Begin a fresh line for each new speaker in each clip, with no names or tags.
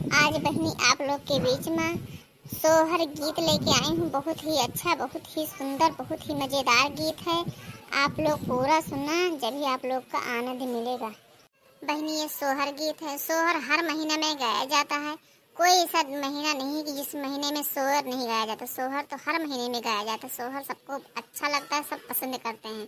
आज बहनी आप लोग के बीच में सोहर गीत लेके आई हूँ। बहुत ही अच्छा, बहुत ही सुंदर, बहुत ही मज़ेदार गीत है। आप लोग पूरा सुनना, जब ही आप लोग का आनंद मिलेगा। बहनी ये सोहर गीत है। सोहर हर महीने में गाया जाता है। कोई ऐसा महीना नहीं कि जिस महीने में सोहर नहीं गाया जाता। सोहर तो हर महीने में गाया जाता है। सोहर सबको अच्छा लगता है, सब पसंद करते हैं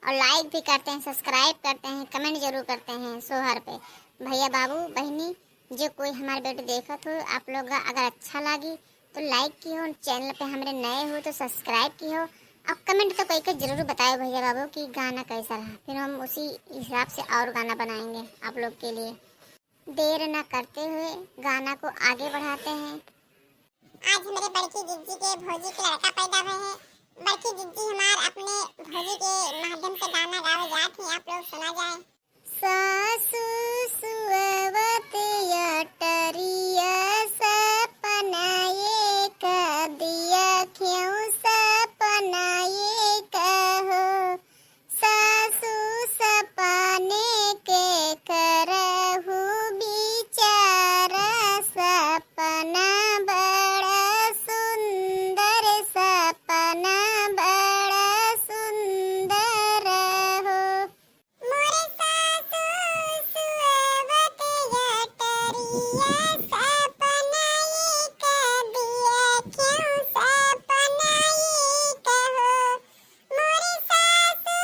और लाइक भी करते हैं, सब्सक्राइब करते हैं, कमेंट जरूर करते हैं सोहर पे। भैया बाबू बहनी जो कोई हमारे वीडियो देखत हो, आप लोग अगर अच्छा लगी तो लाइक की हो, चैनल पे हमारे नए हो तो सब्सक्राइब की हो, और कमेंट तो कोई जरूर बताओ भैया बाबू कि गाना कैसा रहा। फिर हम उसी हिसाब से और गाना बनाएंगे आप लोग के लिए। देर न करते हुए गाना को आगे बढ़ाते हैं। आज हमारे बड़की दीदी के भौजी के लड़का पैदा हुए हैं। बड़की दीदी हमार अपने भौजी के माध्यम से गाना गावे जात हैं। आप लोग सुना जाए। सासु सुअवत अटरिया सपनाए का दिया क्यों सपनाए कहो। सासु सपने के करहु बिचारा सपना बड़ा सुंदर, सपना बड़ा सुंदर हो। मोरे सासु सुअवत अटरिया सपनाए का दिया क्यों सपनाए कहो। मोरे सासु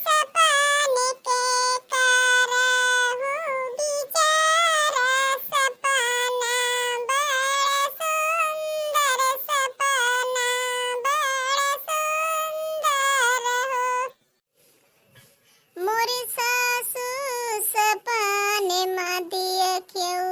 सपने के करहु बिचारा सपना बड़ा सुंदर, सपना बड़ा सुंदर हो। मोरे सासु सपने में दिया क्यों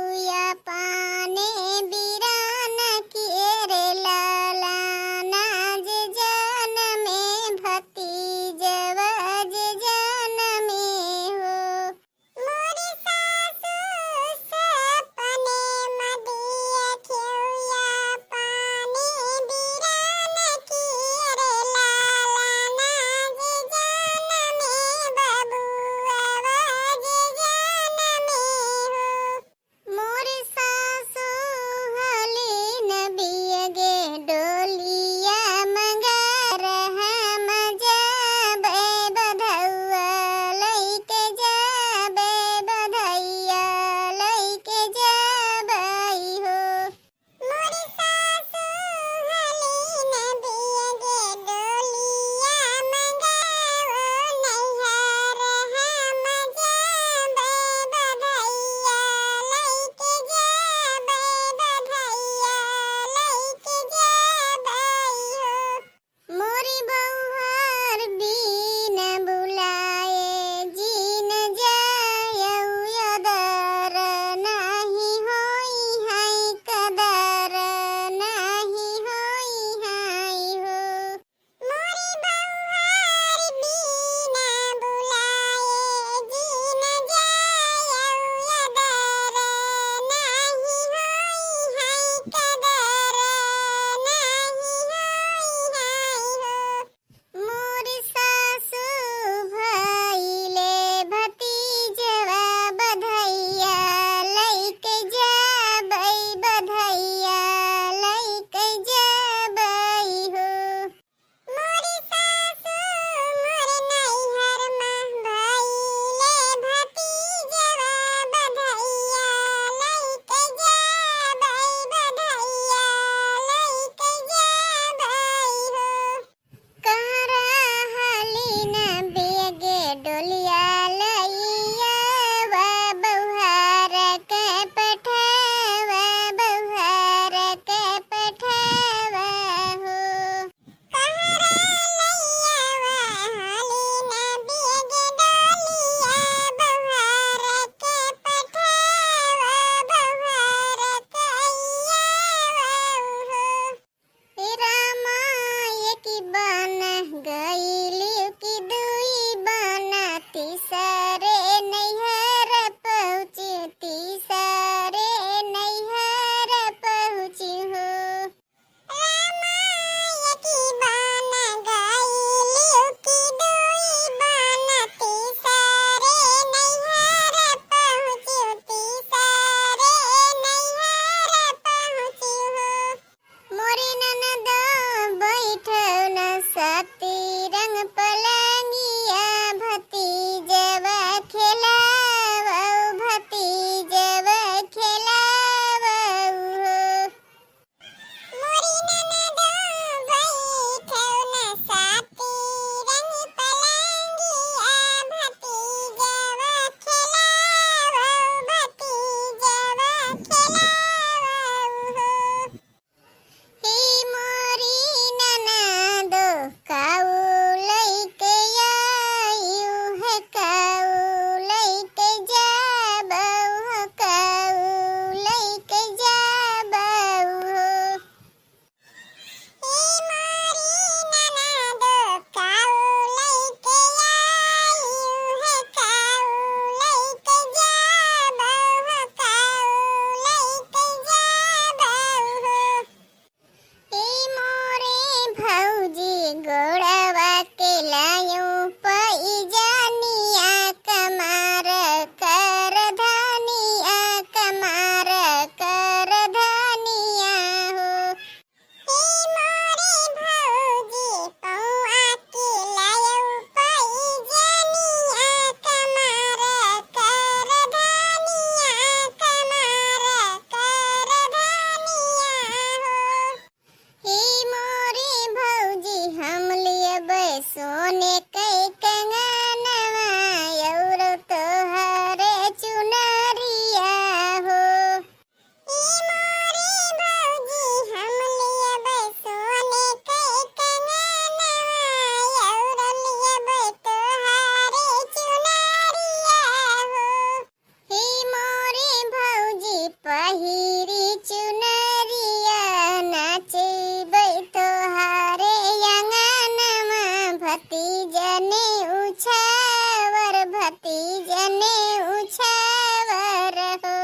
पहिरी चुनरिया नाचबै तोहारे अंगनमा भतीजने उछावर भतीजने उछावर हो।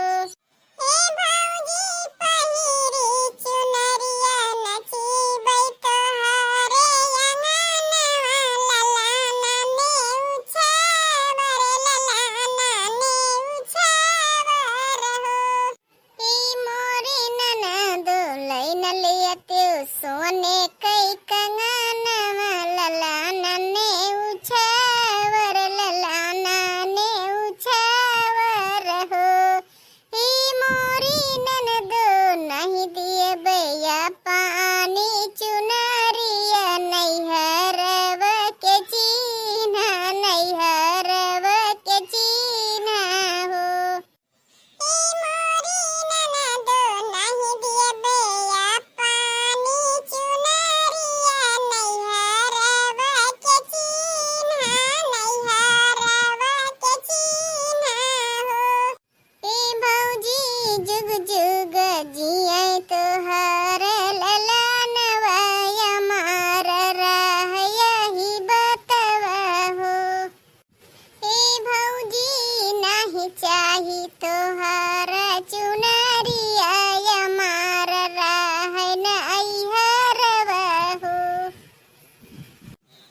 ए भौजी पहिरी चुनरिया नाचबै तोहारे अंगनमा ललाना ने उछावर ललाना ने उछावर हो। ई मोरे ननदो लैन लियत्यो सोने कई कंगनवा ललाना ने उछावर ललाना ने उछावर हो। ई मोरी ननदो नहीं दिए बैया पानी चुनरिया नैहरव के चीन्हा नैहरव के चीन्हा हो। ई मोरी ननदो नहीं दिए बैया पानी चुनरिया नैहरव के चीन्हा नैहरव के चीन्हा हो। ए भौजी जुग जुग जियै तोहर ललनवा अमर रहयहि बतवा हो। ए भौजी नहीं चाही तोहर चुनरिया अमर रहै नैहरवा हो।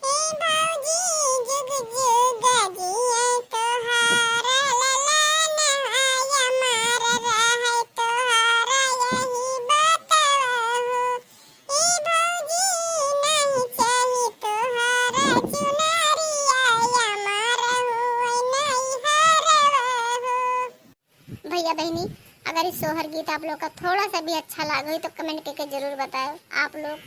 ए भौजी जुग जुग जियै तोहर ललनवा अमर रहै तोहर यही बतवा हो। ए भौजी नहीं चाही तोहर चुनरिया अमर होय नैहरवा हो। भैया बहनी, अगर इस सोहर गीत आप लोग का थोड़ा सा भी अच्छा लगा हो तो कमेंट करके जरूर बताओ। आप लोग